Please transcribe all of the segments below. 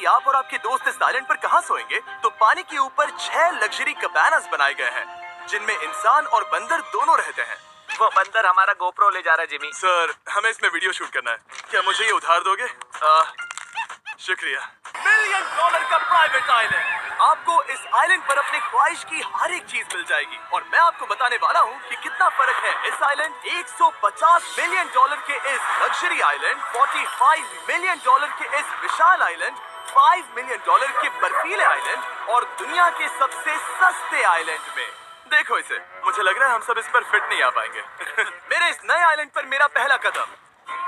आप और आपके दोस्त इस आइलैंड पर कहाँ सोएंगे, तो पानी के ऊपर 6 लग्जरी कबानास बनाए गए हैं जिनमें इंसान और बंदर दोनों रहते हैं। वो बंदर हमारा गोप्रो ले जा रहा है जिमी। सर, हमें इसमें वीडियो शूट करना है, क्या मुझे ये उधार दोगे? शुक्रिया। $1 मिलियन का प्राइवेट आइलैंड। आपको इस आइलैंड पर अपनी ख्वाहिश की हर एक चीज मिल जाएगी और मैं आपको बताने वाला हूँ कि कितना फर्क है इस आइलैंड, $150 मिलियन के इस लग्जरी आइलैंड, $45 मिलियन के इस विशाल आइलैंड, $5 मिलियन के बर्फीले आइलैंड और दुनिया के सबसे सस्ते आइलैंड में। देखो इसे, मुझे लग रहा है हम सब इस पर फिट नहीं आ पाएंगे। मेरे इस नए आइलैंड पर मेरा पहला कदम।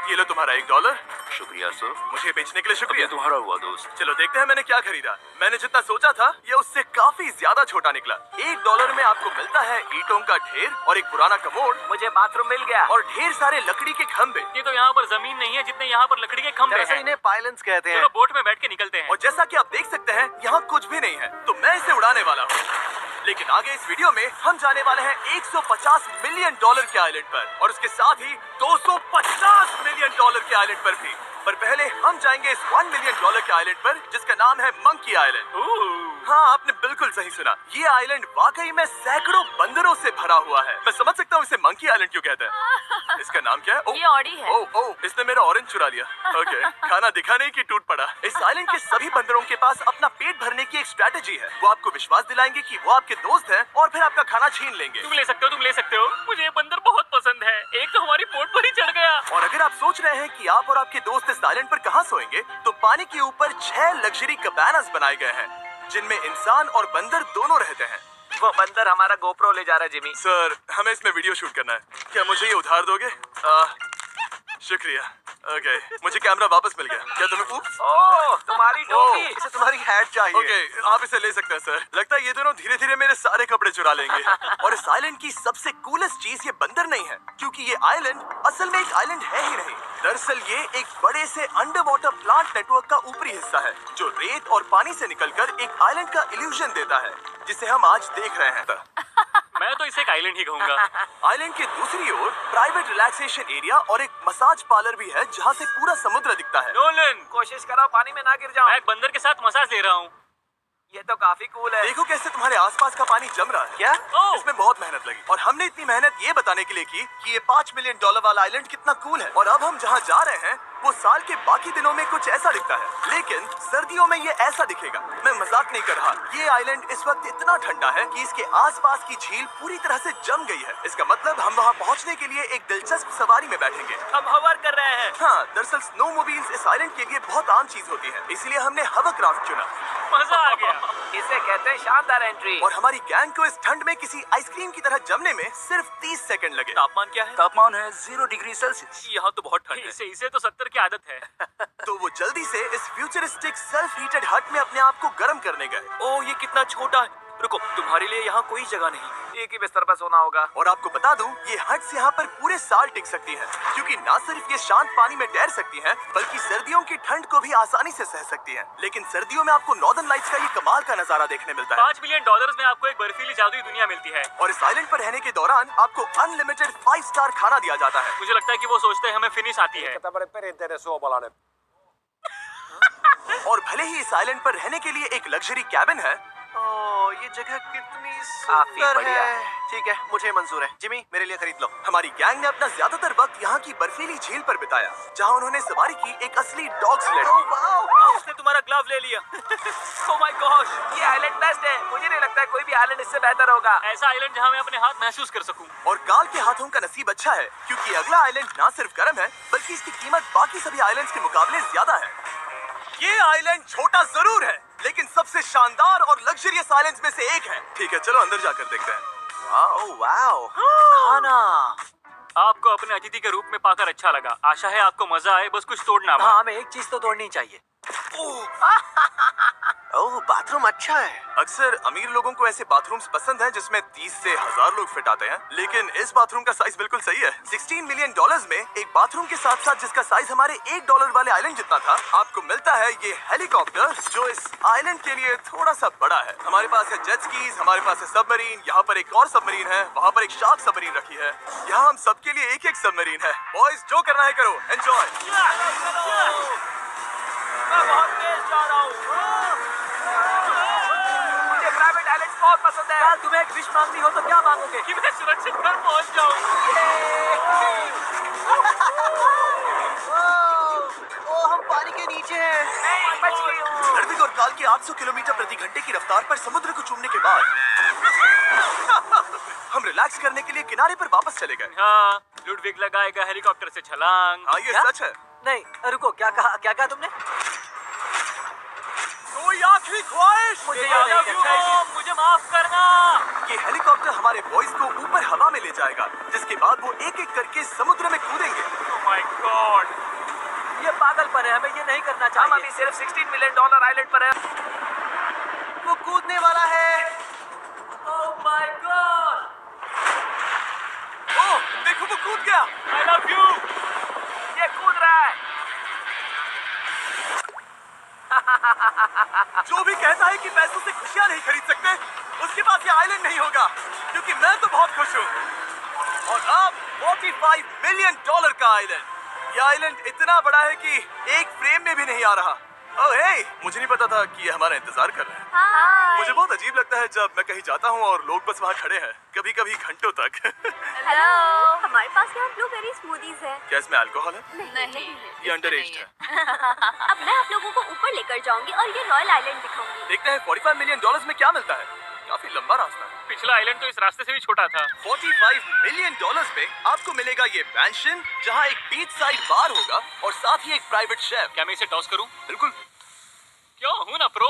ये लो तुम्हारा $1। शुक्रिया सर। मुझे बेचने के लिए शुक्रिया। तुम्हारा हुआ दोस्त। चलो देखते हैं मैंने क्या खरीदा। मैंने जितना सोचा था ये उससे काफी ज्यादा छोटा निकला। $1 में आपको मिलता है ईंटों का ढेर और एक पुराना कमोड। मुझे बाथरूम मिल गया और ढेर सारे लकड़ी के खंभे। ये तो यहाँ पर जमीन नहीं है जितने यहाँ पर लकड़ी के खंभे हैं। इन्हें पाइलन्स कहते हैं। चलो बोट में बैठ के निकलते हैं। और जैसा कि आप देख सकते हैं यहाँ कुछ भी नहीं है, तो मैं इसे उड़ाने वाला हूँ। लेकिन आगे इस वीडियो में हम जाने वाले हैं $150 मिलियन के आइलैंड पर और उसके साथ ही $250 मिलियन के आइलैंड पर भी। पर पहले हम जाएंगे इस $1 मिलियन के आइलैंड पर जिसका नाम है मंकी आइलैंड। हाँ, आपने बिल्कुल सही सुना। ये आइलैंड वाकई में सैकड़ों बंदरों से भरा हुआ है। मैं समझ सकता हूँ इसे मंकी आइलैंड क्यों कहते हैं। इसका नाम क्या है? ये ऑडी है। इसने मेरा ऑरेंज चुरा लिया। ओके, खाना दिखा नहीं कि टूट पड़ा। इस आइलैंड के सभी बंदरों के पास अपना पेट भरने की एक स्ट्रैटेजी है। वो आपको विश्वास दिलाएंगे कि वो आपके दोस्त हैं और फिर आपका खाना छीन लेंगे। तुम ले सकते हो, तुम ले सकते हो। मुझे ये बंदर बहुत पसंद है। एक तो हमारी बोट पर ही चढ़ गया। और अगर आप सोच रहे हैं कि आप और आपके दोस्त इस आइलैंड पर कहाँ सोएंगे, तो पानी के ऊपर 6 लग्जरी कबानास बनाए गए हैं जिनमें इंसान और बंदर दोनों रहते हैं। वो बंदर हमारा गोप्रो ले जा रहा है जिमी। सर, हमें इसमें वीडियो शूट करना है, क्या मुझे ये उधार दोगे? शुक्रिया। ओके, मुझे कैमरा वापस मिल गया। क्या तुम्हें ओह, तुम्हारी टोपी। इसे तुम्हारी हैट चाहिए। ओके, आप इसे ले सकते हैं सर। लगता है ये दोनों धीरे धीरे मेरे सारे कपड़े चुरा लेंगे। और इस आइलैंड की सबसे कूलेस्ट चीज ये बंदर नहीं है, क्योंकि ये आइलैंड असल में एक आइलैंड है ही नहीं। दरअसल ये एक बड़े से अंडर वाटर प्लांट नेटवर्क का ऊपरी हिस्सा है जो रेत और पानी से निकलकर एक आइलैंड का इल्यूजन देता है जिसे हम आज देख रहे हैं। मैं तो इसे एक आइलैंड ही कहूंगा। आइलैंड के दूसरी ओर प्राइवेट रिलैक्सेशन एरिया और एक मसाज पार्लर भी है जहाँ से पूरा समुद्र दिखता है। नोलन, कोशिश करो पानी में ना गिर जाओ। मैं एक बंदर के साथ मसाज ले रहा हूँ। ये तो काफी कूल है। देखो कैसे तुम्हारे आसपास का पानी जम रहा है। क्या? इसमें बहुत मेहनत लगी और हमने इतनी मेहनत ये बताने के लिए की कि ये $5 मिलियन वाला आइलैंड कितना कूल है। और अब हम जहाँ जा रहे हैं वो साल के बाकी दिनों में कुछ ऐसा दिखता है, लेकिन सर्दियों में ये ऐसा दिखेगा। मैं मजाक नहीं कर रहा। ये आइलैंड इस वक्त इतना ठंडा है कि इसके आसपास की झील पूरी तरह से जम गई है। इसका मतलब हम वहाँ पहुँचने के लिए एक दिलचस्प सवारी में बैठेंगे। हम हवर कर रहे हैं। हाँ, दरअसल स्नोमोबाइल्स इस आइलैंड के लिए बहुत आम चीज होती है, इसलिए हमने हवरक्राफ्ट चुना। मजा आ गया। इसे कहते हैं शानदार एंट्री। और हमारी गैंग को इस ठंड में किसी आइसक्रीम की तरह जमने में सिर्फ 30 सेकंड लगे। तापमान क्या है? तापमान है 0 डिग्री सेल्सियस। यहाँ तो बहुत ठंड है। इसे तो 70 की आदत है। तो वो जल्दी से इस फ्यूचरिस्टिक सेल्फ हीटेड हट में अपने आप को गर्म करने गए। ओह, ये कितना छोटा है। रुको, तुम्हारे लिए यहाँ कोई जगह नहीं। एक ही बिस्तर पर सोना होगा। और आपको बता दूं, ये हट्स यहाँ पर पूरे साल टिक सकती हैं, क्योंकि ना सिर्फ ये शांत पानी में तैर सकती हैं, बल्कि सर्दियों की ठंड को भी आसानी से सह सकती हैं। लेकिन सर्दियों में आपको नॉर्दर्न लाइट्स का ये कमाल का नजारा देखने मिलता है। $5 मिलियन में आपको एक बर्फीली जादुई दुनिया मिलती है। और इस आइलैंड पर रहने के दौरान आपको अनलिमिटेड 5 स्टार खाना दिया जाता है। मुझे लगता है कि वो सोचते हैं हमें फिनिश आती है। और भले ही इस आइलैंड पर रहने के लिए एक लग्जरी कैबिन है, ये जगह कितनी काफी सुंदर बढ़िया है। ठीक है, मुझे मंजूर है। जिमी, मेरे लिए खरीद लो। हमारी गैंग ने अपना ज्यादातर वक्त यहाँ की बर्फीली झील पर बिताया, जहाँ उन्होंने सवारी की एक असली डॉग स्लेड की। उसने तुम्हारा ग्लव ले लिया। ओह माय गॉश, ये आइलैंड बेस्ट है। मुझे नहीं लगता है कोई भी आइलैंड इससे बेहतर होगा। ऐसा आइलैंड जहाँ मैं अपने हाथ महसूस कर सकूं। और काल के हाथों का नसीब अच्छा है, क्योंकि अगला आइलैंड ना सिर्फ गर्म है, बल्कि इसकी कीमत बाकी सभी आइलैंड्स के मुकाबले ज्यादा है। ये आइलैंड छोटा जरूर है, लेकिन सबसे शानदार और लग्जरियस आइलैंड्स में से एक है। ठीक है, चलो अंदर जाकर देखते हैं। वाओ, खाना। आपको अपने अतिथि के रूप में पाकर अच्छा लगा। आशा है आपको मजा आए, बस कुछ तोड़ना मत। हाँ, हमें एक चीज तो तोड़नी चाहिए। ओह, बाथरूम अच्छा है। अक्सर अमीर लोगों को ऐसे बाथरूम्स पसंद हैं जिसमें 30 से 1000 लोग फिट आते हैं, लेकिन इस बाथरूम का साइज बिल्कुल सही है। $16 मिलियन में एक बाथरूम के साथ साथ जिसका साइज हमारे $1 वाले आइलैंड जितना था, आपको मिलता है ये हेलीकॉप्टर जो इस आइलैंड के लिए थोड़ा सा बड़ा है। हमारे पास है जेट स्कीज, हमारे पास है सबमरीन, यहाँ पर एक और सबमरीन है, वहाँ पर एक शार्क सबमरीन रखी है। यहाँ हम सबके लिए एक एक सबमरीन है। बॉयज, जो करना है करो, एंजॉय। मैं बहुत तेज जा रहा हूँ। बात है। काल तुम्हें एक विश मांगनी हो तो क्या मांगोगे? कि मैं सुरक्षित घर पहुंच जाऊं। ओ, हम पानी के नीचे हैं। नहीं, बच गई हूँ। हर्विक और काल की 800 किलोमीटर प्रति घंटे की रफ्तार पर समुद्र को चूमने के बाद हम रिलैक्स करने के लिए किनारे पर वापस चले गए। हाँ, लुडविग लगाएगा हेलीकॉप्टर से छलांग। हाँ, ये क्या? सच है। नहीं रुको, क्या कहा तुमने? कोई आखिरी ख्वाहिश? मुझे I याद love नहीं you, है। Mom, मुझे माफ करना। ये हेलीकॉप्टर हमारे बॉयज को ऊपर हवा में ले जाएगा, जिसके बाद वो एक एक करके समुद्र में कूदेंगे। Oh my God! ये पागलपन है, हमें ये नहीं करना हम चाहिए। अभी सिर्फ $16 मिलियन आइलैंड पर है। वो कूदने वाला है। Oh my God! ओह, देखो वो कूद गया। I love you. ये कूद रहा है। जो भी कहता है कि पैसों से खुशियां नहीं खरीद सकते, उसके पास ये आइलैंड नहीं होगा, क्योंकि मैं तो बहुत खुश हूँ। और अब $45 मिलियन का आइलैंड। ये आइलैंड इतना बड़ा है कि एक फ्रेम में भी नहीं आ रहा। ओह हे, मुझे नहीं पता था कि ये हमारा इंतजार कर रहे हैं। हाय। मुझे बहुत अजीब लगता है जब मैं कहीं जाता हूँ और लोग बस वहाँ खड़े हैं, कभी कभी घंटों तक। हेलो। हमारे पास यहाँ ब्लूबेरी स्मूदीज है। क्या इसमें अल्कोहल है? नहीं। ये अंडरएज है। अब मैं आप लोगों को ऊपर लेकर जाऊंगी और ये रॉयल आइलैंड दिखाऊंगी। देखते हैं $45 मिलियन में क्या मिलता है। काफी लंबा रास्ता है। पिछला आइलैंड तो इस रास्ते से भी छोटा था। $45 मिलियन में आपको मिलेगा ये मैंशन, जहाँ एक बीच साइड बार होगा और साथ ही एक प्राइवेट शेफ। क्या मैं इसे टॉस करूं? बिल्कुल। क्यों हूं ना प्रो।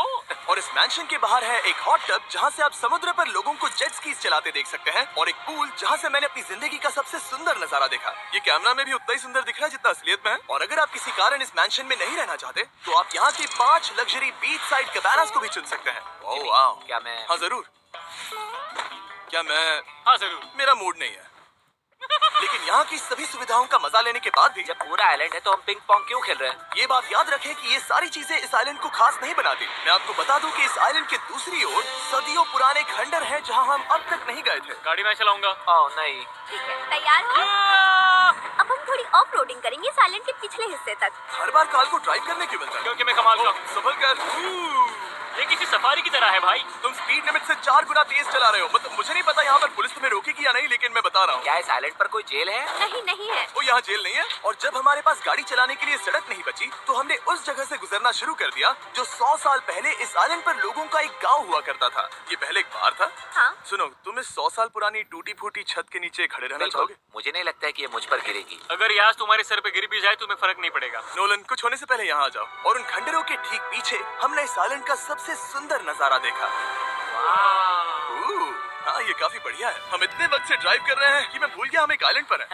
और इस मैंशन के बाहर है एक हॉट टब, जहाँ से आप समुद्र पर लोगों को जेट स्कीज चलाते देख सकते हैं, और एक पूल जहाँ से मैंने अपनी जिंदगी का सबसे सुंदर नजारा देखा। ये कैमरा में भी उतना ही सुंदर दिख रहा है जितना असलियत में है। और अगर आप किसी कारण इस मैंशन में नहीं रहना चाहते, तो आप यहाँ के 5 लग्जरी बीच साइड कैबानास को भी चुन सकते हैं। ओह वाह। क्या मैं? हाँ जरूर। क्या मैं? हाँ जरूर। मेरा मूड नहीं है। लेकिन यहाँ की सभी सुविधाओं का मजा लेने के बाद भी जब पूरा आइलैंड है तो हम पिंग पोंग क्यों खेल रहे हैं? ये बात याद रखें कि ये सारी चीजें इस आइलैंड को खास नहीं बनाती। मैं आपको बता दूं कि इस आइलैंड के दूसरी ओर सदियों पुराने खंडर हैं, जहां हम अब तक नहीं गए थे। गाड़ी मैं चलाऊंगा। ओह नहीं। ठीक है, तैयार हो? अब हम थोड़ी ऑफ रोडिंग करेंगे इस आइलैंड के पिछले हिस्से तक। हर बार कार को ड्राइव करने क्यों मिलता है? क्योंकि मैं कमाल का हूं। संभल कर। ये किसी सफारी की तरह है भाई। तुम स्पीड लिमिट से 4 गुना तेज चला रहे हो। मतलब मुझे नहीं पता यहाँ पर पुलिस तुम्हें रोकेगी या नहीं, लेकिन मैं बता रहा हूँ। क्या इस आइलैंड पर कोई जेल है? नहीं है। वो यहाँ जेल नहीं है। और जब हमारे पास गाड़ी चलाने के लिए सड़क नहीं बची, तो हमने उस जगह से गुजरना शुरू कर दिया जो 100 साल पहले इस आइलैंड पर लोगों का एक गांव हुआ करता था। ये पहले एक बार था। हाँ। सुनो, तुम इस 100 साल पुरानी टूटी फूटी छत के नीचे खड़े रहना चाहोगे? मुझे नहीं लगता है कि ये मुझ पर गिरेगी। अगर ये आज तुम्हारे सर पे गिर भी जाए तुम्हें फर्क नहीं पड़ेगा। नोलन, कुछ होने से पहले यहाँ आ जाओ। और उन खंडरों के ठीक पीछे हमने इस आइलैंड का सबसे सुंदर नजारा देखा। हाँ, ये काफी बढ़िया है। हम इतने वक्त से ड्राइव कर रहे हैं कि मैं भूल गया हम एक आइलैंड पर हैं।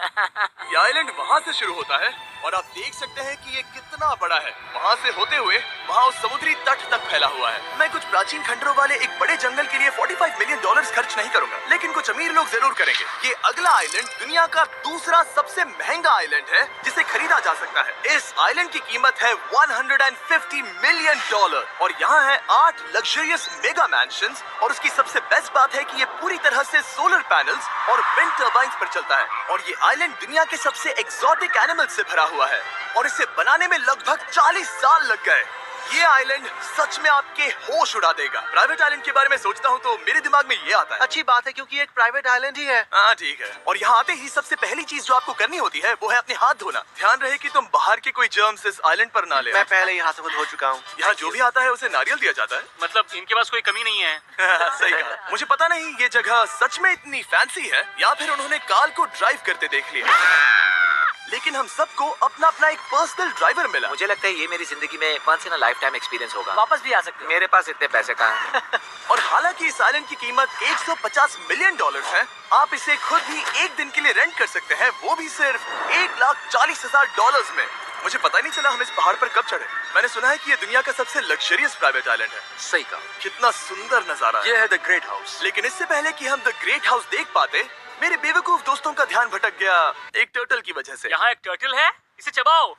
ये आइलैंड वहाँ से शुरू होता है और आप देख सकते हैं कि ये कितना बड़ा है। वहाँ से होते हुए वहाँ उस समुद्री तट तक फैला हुआ है। मैं कुछ प्राचीन खंडरों वाले एक बड़े जंगल के लिए $45 मिलियन खर्च नहीं करूंगा, लेकिन कुछ अमीर लोग जरूर करेंगे। ये अगला आइलैंड दुनिया का दूसरा सबसे महंगा आइलैंड है जिसे खरीदा जा सकता है। इस आइलैंड की कीमत है $150 मिलियन और यहाँ है 8 लग्जरियस मेगा मैंशंस। और उसकी सबसे बेस्ट बात है कि ये पूरी तरह से सोलर पैनल्स और विंड टर्बाइन्स पर चलता है। और ये आइलैंड दुनिया के सबसे एक्सोटिक एनिमल्स से भरा हुआ है और इसे बनाने में लगभग 40 साल लग गए। ये आइलैंड सच में आपके होश उड़ा देगा। प्राइवेट आइलैंड के बारे में सोचता हूँ तो मेरे दिमाग में ये आता है। अच्छी बात है क्योंकि एक प्राइवेट आइलैंड ही है। हाँ ठीक है। और यहाँ आते ही सबसे पहली चीज जो आपको करनी होती है वो है अपने हाथ धोना। ध्यान रहे कि तुम बाहर के कोई जर्म्स इस आइलैंड पर ना ले। मैं पहले ही हाथों को धो चुका हूँ। यहाँ जो भी आता है उसे नारियल दिया जाता है। मतलब इनके पास कोई कमी नहीं है। सही कहा। मुझे पता नहीं ये जगह सच में इतनी फैंसी है या फिर उन्होंने कार को ड्राइव करते देख लिया, लेकिन हम सबको अपना अपना एक पर्सनल ड्राइवर मिला। मुझे लगता है ये मेरी जिंदगी में once in a lifetime experience होगा। वापस भी आ सकते हो। मेरे पास इतने पैसे कहाँ हैं? और हालांकि इस आइलैंड की कीमत $150 मिलियन है, आप इसे खुद भी एक दिन के लिए रेंट कर सकते हैं, वो भी सिर्फ $1,40,000 में। मुझे पता ही नहीं चला हम इस पहाड़ पर कब चढ़े। मैंने सुना है कि ये दुनिया का सबसे लग्जरियस प्राइवेट आइलैंड है। सही कहा। कितना सुंदर नजारा है। ये है द ग्रेट हाउस। लेकिन इससे पहले कि हम द ग्रेट हाउस देख पाते, मेरे बेवकूफ दोस्तों का ध्यान भटक गया एक टर्टल की वजह से। यहाँ एक टर्टल है, इसे चबाओ।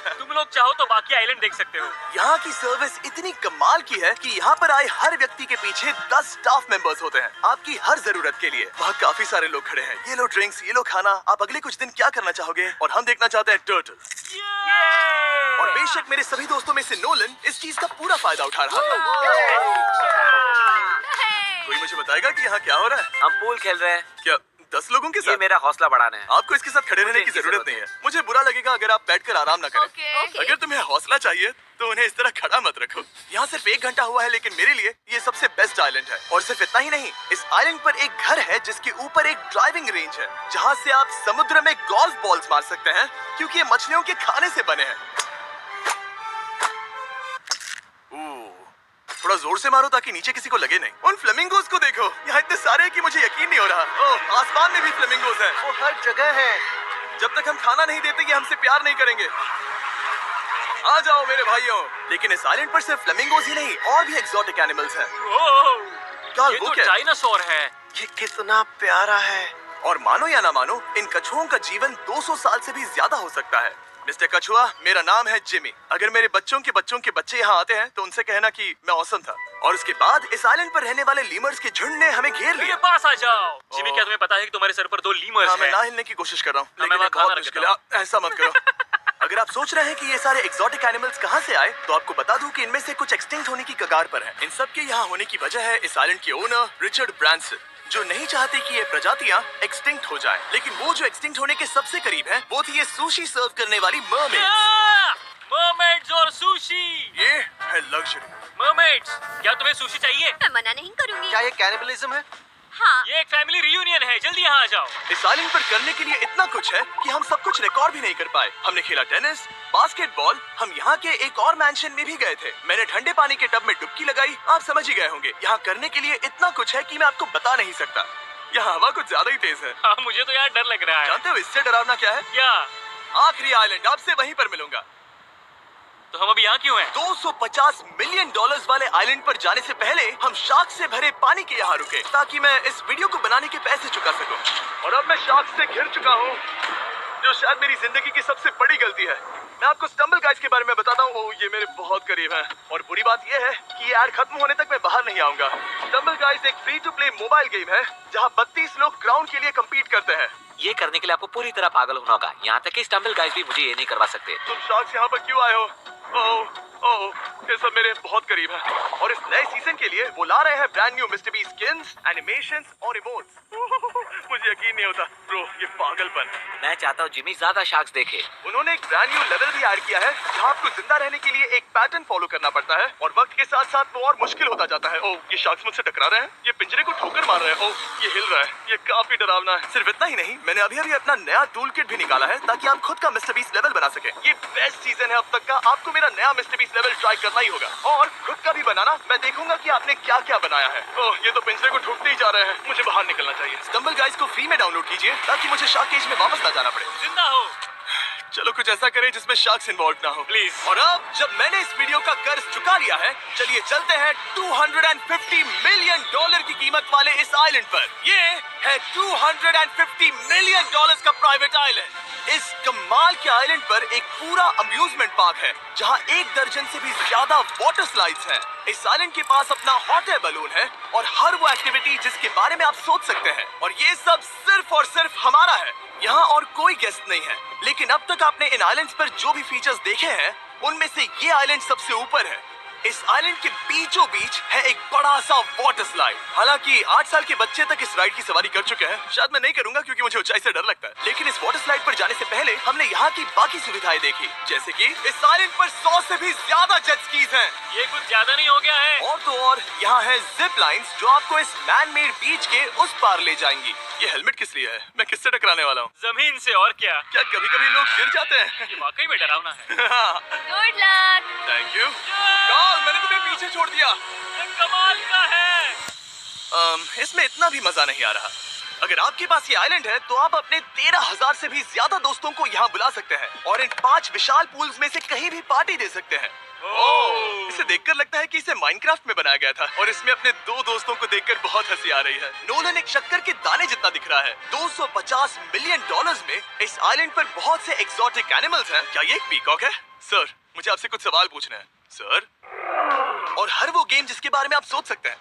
तुम लोग चाहो तो बाकी आइलैंड देख सकते हो। यहाँ की सर्विस इतनी कमाल की है कि यहाँ पर आए हर व्यक्ति के पीछे 10 स्टाफ मेंबर्स होते हैं आपकी हर जरूरत के लिए। वहाँ काफी सारे लोग खड़े हैं। ये लो ड्रिंक्स, ये लो खाना। आप अगले कुछ दिन क्या करना चाहोगे? और हम देखना चाहते हैं टर्टल। और बेशक मेरे सभी दोस्तों में से नोलन इस चीज का पूरा फायदा उठा रहा था। कोई मुझे बताएगा कि यहाँ क्या हो रहा है? हम पूल खेल रहे हैं। क्या 10 लोगों के ये साथ? मेरा हौसला बढ़ाना है। आपको इसके साथ खड़े रहने की इनकी जरूरत जरूरत नहीं है। मुझे बुरा लगेगा अगर आप बैठकर आराम ना करें। ओके। अगर तुम्हें हौसला चाहिए तो उन्हें इस तरह खड़ा मत रखो। यहाँ सिर्फ 1 घंटा हुआ है, लेकिन मेरे लिए ये सबसे बेस्ट आइलैंड है। और सिर्फ इतना ही नहीं, इस आइलैंड पर एक घर है जिसके ऊपर एक ड्राइविंग रेंज है, जहाँ से आप समुद्र में गोल्फ बॉल्स मार सकते हैं, क्योंकि ये मछलियों के खाने से बने हैं। थोड़ा जोर से मारो ताकि नीचे किसी को लगे नहीं। उन फ्लेमिंगोज को देखो, यहाँ इतने सारे हैं कि मुझे यकीन नहीं हो रहा। ओह, आसमान में भी फ्लेमिंगोज हैं। वो हर जगह है। जब तक हम खाना नहीं देते, ये हमसे प्यार नहीं करेंगे। आ जाओ मेरे भाइयों। लेकिन इस आइलैंड पर सिर्फ फ्लेमिंगोज ही नहीं, और भी एक्सोटिक एनिमल्स हैं। क्या ये वो तो क्या? डायनासोर है। ये कितना प्यारा है। और मानो या ना मानो, इन कछुओं का जीवन 200 साल से भी ज्यादा हो सकता है। मिस्टर कछुआ, मेरा नाम है जिमी। अगर मेरे बच्चों के बच्चे यहाँ आते हैं तो उनसे कहना कि मैं औसम था। और उसके बाद इस आइलैंड पर रहने वाले लीमर्स के झुंड ने हमें घेर मेरे लिया। पास आ जाओ। जिमी, क्या तुम्हें पता है कि तुम्हारे सर पर 2 लीमर्स हाँ, मैं हैं? ना हिलने की कोशिश कर रहा हूँ, मैं लेकिन वहाँ ये बहुत खाना मुश्किल है। रखता ऐसा मत करो। अगर आप सोच रहे हैं कि ये सारे एक्सोटिक एनिमल्स कहाँ से आए, तो आपको बता दूं कि इनमें से कुछ एक्सटिंक्ट होने की कगार पर हैं। इन सब के यहाँ होने की वजह है इस आइलैंड के ओनर रिचर्ड ब्रांसन, जो नहीं चाहते कि ये प्रजातियां एक्सटिंक्ट हो जाएं। लेकिन वो जो एक्सटिंक्ट होने के सबसे करीब हैं, वो थी ये सुशी सर्व करने वाली मरमेड्स। मरमेड्स और सुशी। ये है लग्जरी। मरमेड्स, क्या तुम्हें सुशी चाहिए? मैं मना नहीं करूंगी। क्या ये कैनिबलिज्म है? हाँ। ये एक फैमिली रियूनियन है, जल्दी यहाँ आ जाओ। इस आइलैंड पर करने के लिए इतना कुछ है कि हम सब कुछ रिकॉर्ड भी नहीं कर पाए। हमने खेला टेनिस, बास्केटबॉल, हम यहाँ के एक और मैंशन में भी गए थे। मैंने ठंडे पानी के टब में डुबकी लगाई, आप समझ ही गए होंगे। यहाँ करने के लिए इतना कुछ है कि मैं आपको बता नहीं सकता। यहाँ हवा कुछ ज्यादा ही तेज है। हाँ, मुझे तो यार डर लग रहा है। जानते हो इससे डरावना क्या है? क्या? आखिरी आइलैंड, आपसे वहीं पर मिलूंगा। तो हम अभी यहाँ क्यों हैं? $250 मिलियन वाले आइलैंड पर जाने से पहले हम शार्क से भरे पानी के यहाँ रुके, ताकि मैं इस वीडियो को बनाने के पैसे चुका सकूं। और अब मैं शार्क से घिर चुका हूँ, जो शायद मेरी जिंदगी की सबसे बड़ी गलती है। मैं आपको स्टम्बल गाइज के बारे में बताता हूँ। ओह, ये मेरे बहुत करीब है। और बुरी बात यह है कि ये ऐड खत्म होने तक मैं बाहर नहीं आऊंगा। स्टम्बल गाइज एक free to play mobile game है, जहाँ 32 लोग क्राउन के लिए कम्पीट करते हैं। ये करने के लिए आपको पूरी तरह पागल होना होगा। यहाँ तक कि स्टम्बल गाइस भी मुझे ये नहीं करवा सकते। तुम शार्क्स यहाँ पर क्यों आए हो? ओह, ये सब मेरे बहुत करीब है। और इस नए सीजन के लिए वो ला रहे हैं brand new mister beast skins, animations और इमोट्स। मुझे यकीन नहीं होता ब्रो, ये पागलपन। मैं चाहता हूँ जिमी ज्यादा शार्क्स देखे। उन्होंने एक ब्रांड न्यू लेवल भी ऐड किया है, जहाँ आपको जिंदा रहने के लिए एक पैटर्न फॉलो करना पड़ता है, और वक्त के साथ साथ वो और मुश्किल होता जाता है। ओह, ये शार्क्स मुझसे टकरा रहे हैं, ये पिंजरे को ठोकर मार रहे हैं। ओह, ये हिल रहा है, ये काफी डरावना है। सिर्फ इतना ही नहीं, मैंने अभी अपना नया टूल किट भी निकाला है, ताकि आप खुद का मिस्टर बीस्ट लेवल बना सके। ये बेस्ट सीजन है अब तक का, आपको मेरा नया मिस्टर बीस्ट लेवल ट्राई करना ही होगा, और खुद का भी बनाना। मैं देखूंगा कि आपने क्या क्या बनाया है। ओह, ये तो पिंजरे को ठोकते ही जा रहे हैं, मुझे बाहर निकलना चाहिए। स्टम्बल गाइस को फ्री में डाउनलोड कीजिए, ताकि मुझे शार्क केज में वापस ना जाना पड़े। जिंदा हो। चलो कुछ ऐसा करें जिसमें शार्क्स इन्वॉल्व ना हो, प्लीज। और अब जब मैंने इस वीडियो का कर्ज चुका लिया है, चलिए चलते हैं $250 मिलियन की कीमत वाले इस आइलैंड पर। ये है $250 मिलियन का प्राइवेट आइलैंड। इस कमाल के आइलैंड पर एक पूरा अम्यूजमेंट पार्क है, जहां 1 दर्जन से भी ज्यादा वाटर स्लाइड्स हैं। इस आइलैंड के पास अपना हॉट एयर बलून है, और हर वो एक्टिविटी जिसके बारे में आप सोच सकते हैं। और ये सब सिर्फ और सिर्फ हमारा है। यहाँ और कोई गेस्ट नहीं है। लेकिन अब तक आपने इन आइलैंड्स पर जो भी फीचर्स देखे हैं, उनमें से ये आइलैंड सबसे ऊपर है। इस आइलैंड के बीचों बीच है एक बड़ा सा वाटर स्लाइड। हालांकि 8 साल के बच्चे तक इस राइड की सवारी कर चुके हैं। शायद मैं नहीं करूंगा क्योंकि मुझे ऊंचाई से डर लगता है। लेकिन इस वाटर स्लाइड पर जाने से पहले हमने यहाँ की बाकी सुविधाएं देखी, जैसे कि इस आइलैंड पर 100 से भी ज्यादा जेट स्कीज हैं। ये कुछ ज्यादा नहीं हो गया है? और तो और यहाँ है जिप लाइन्स, जो आपको इस मैन मेड बीच के उस पार ले जाएंगी। ये हेलमेट किस लिए है? मैं किससे टकराने वाला हूँ? जमीन से, और क्या? क्या कभी कभी लोग गिर जाते हैं? ये वाकई में डरावना है। Good luck. Thank you. Carl, मैंने तुम्हें पीछे छोड़ दिया। ये कमाल का है। इसमें इतना भी मजा नहीं आ रहा। अगर आपके पास ये आइलैंड है, तो आप अपने 13,000 से भी ज्यादा दोस्तों को यहाँ बुला सकते हैं, और इन 5 विशाल पूल्स में से कहीं भी पार्टी दे सकते हैं। ओह, इसे देखकर लगता है कि इसे माइनक्राफ्ट में बनाया गया था, और इसमें अपने 2 दोस्तों को देखकर बहुत हंसी आ रही है। नोलन एक शक्कर के दाने जितना दिख रहा है। $250 मिलियन में इस आइलैंड पर बहुत से एक्सोटिक एनिमल्स हैं। क्या ये एक पीकॉक है? सर, मुझे आपसे कुछ सवाल पूछना है सर। और हर वो गेम जिसके बारे में आप सोच सकते हैं।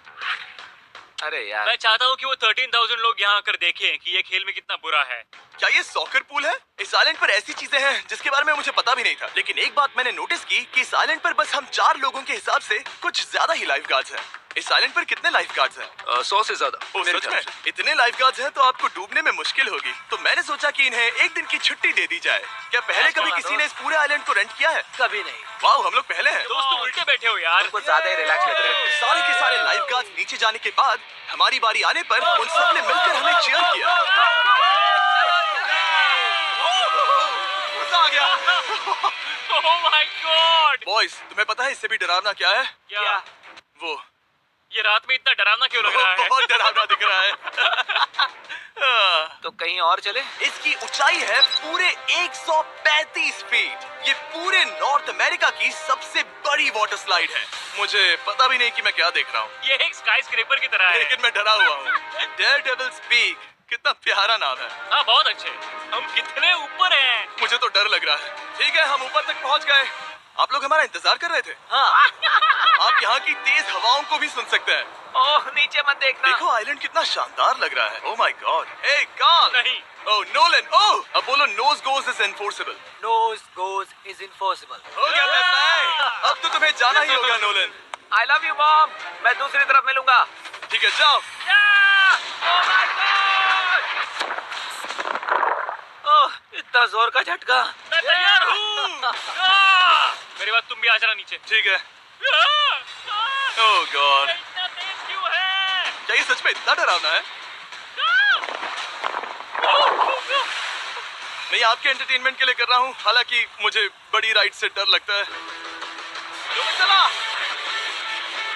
अरे यार, मैं चाहता हूँ कि वो 13,000 लोग यहाँ आकर देखें कि ये खेल में कितना बुरा है। क्या ये सॉकर पूल है? इस आइलैंड पर ऐसी चीजें हैं जिसके बारे में मुझे पता भी नहीं था। लेकिन एक बात मैंने नोटिस की कि इस आइलैंड पर बस हम 4 लोगों के हिसाब से कुछ ज्यादा ही लाइफ गार्ड्स हैं। इस आइलैंड पर कितने लाइफ गार्ड्स हैं? 100 से ज्यादा ओ, मेरे सच ख्याल में? से। इतने लाइफ गार्ड्स हैं तो आपको डूबने में मुश्किल होगी। तो मैंने सोचा कि इन्हें एक दिन की छुट्टी दे दी जाए। क्या पहले कभी किसी ने इस पूरे आइलैंड को रेंट किया है? कभी नहीं। वाह, हम लोग पहले हैं। दोस्त तुम उल्टे बैठे हो यार। कुछ ज्यादा ही रिलैक्स लग रहे हैं। सारे के सारे लाइफ गार्ड्स नीचे जाने के बाद हमारी बारी आने पर उन सब ने मिलकर हमें चीयर किया। मजा आ गया। ओह माय गॉड। बॉयज, तुम्हें पता है इससे भी डरावना क्या है? क्या? वो ये रात में इतना डरावना क्यों लग रहा है? बहुत डरावना दिख रहा है। तो कहीं और चले? इसकी ऊंचाई है पूरे 135 फीट। ये पूरे नॉर्थ अमेरिका की सबसे बड़ी वाटर स्लाइड है। मुझे पता भी नहीं कि मैं क्या देख रहा हूँ, ये एक स्काई स्क्रेपर की तरह है। लेकिन मैं डरा हुआ हूँ। डेयरडेविल्स पीक, कितना प्यारा नाम है। हाँ बहुत अच्छे। हम कितने ऊपर हैं। मुझे तो डर लग रहा है। ठीक है, हम ऊपर तक पहुँच गए। आप लोग हमारा इंतजार कर रहे थे। हाँ। आप यहाँ की तेज हवाओं को भी सुन सकते हैं। ओह नीचे मत देखना। देखो आइलैंड कितना शानदार लग रहा है। Oh my god. Hey Karl. नहीं। Oh Nolan. ओह, अब बोलो nose goes is enforceable. Nose goes is impossible. हो गया फैसला। अब तो तुम्हें जाना ही होगा Nolan. I love you mom. मैं दूसरी तरफ मिलूंगा। ठीक है, जाओ। ओह माय गॉड। ओह इतना जोर का झटका। मैं तैयार हूँ। मेरे बाद तुम भी आ जाना नीचे। ठीक है। ओह गॉड, इतना तेज क्यों है? क्या ये सच में इतना डरावना है? मैं ये आपके एंटरटेनमेंट के लिए कर रहा हूँ, हालांकि मुझे बड़ी राइड से डर लगता है। चला।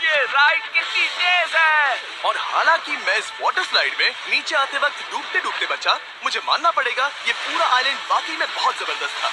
ये राइड कितनी तेज है। और हालांकि मैं इस वाटर स्लाइड में नीचे आते वक्त डूबते डूबते बचा, मुझे मानना पड़ेगा ये पूरा आइलैंड वाकई में बहुत जबरदस्त था।